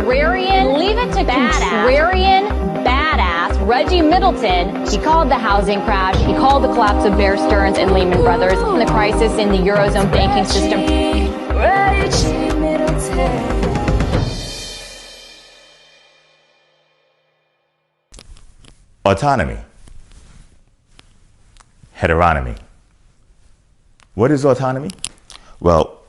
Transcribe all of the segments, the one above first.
contrarian, leave it to contrarian badass Reggie Middleton. He called the housing crash. He called the collapse of Bear Stearns and Lehman Brothers and the crisis in the Eurozone banking system. Reggie Middleton. Autonomy. Heteronomy. What is autonomy? Well,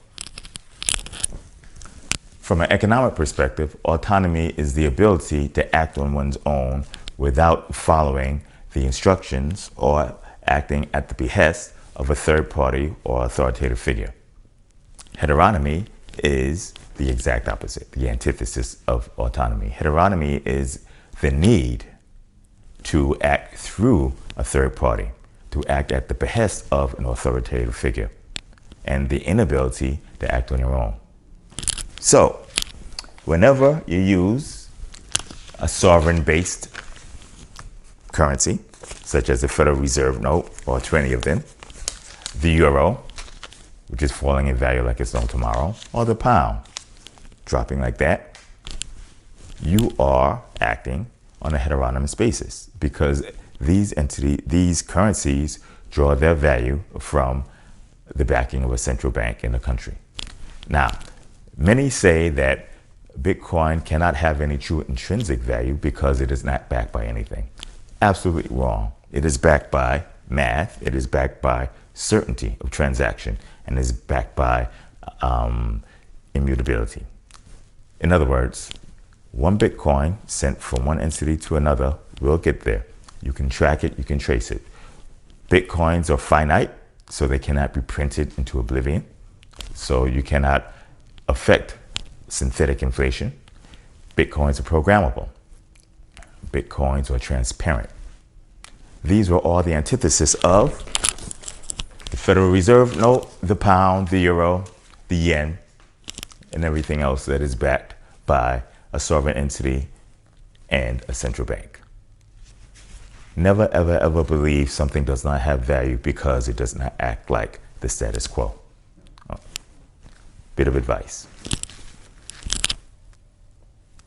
from an economic perspective, autonomy is the ability to act on one's own without following the instructions or acting at the behest of a third party or authoritative figure. Heteronomy is the exact opposite, the antithesis of autonomy. Heteronomy is the need to act through a third party, to act at the behest of an authoritative figure, and the inability to act on your own. So, whenever you use a sovereign-based currency, such as the Federal Reserve note, or 20 of them, the euro, which is falling in value like it's no tomorrow, or the pound, dropping like that, you are acting on a heteronomous basis because these currencies draw their value from the backing of a central bank in the country. Now, many say that Bitcoin cannot have any true intrinsic value because it is not backed by anything. Absolutely wrong. It is backed by math. It is backed by certainty of transaction and is backed by immutability. In other words, one Bitcoin sent from one entity to another will get there. You can track it, you can trace it. Bitcoins are finite, so they cannot be printed into oblivion. So you cannot affect synthetic inflation. Bitcoins are programmable. Bitcoins are transparent. These were all the antithesis of the Federal Reserve note, the pound, the euro, the yen, and everything else that is backed by a sovereign entity and a central bank. Never, ever, ever believe something does not have value because it does not act like the status quo. Bit of advice.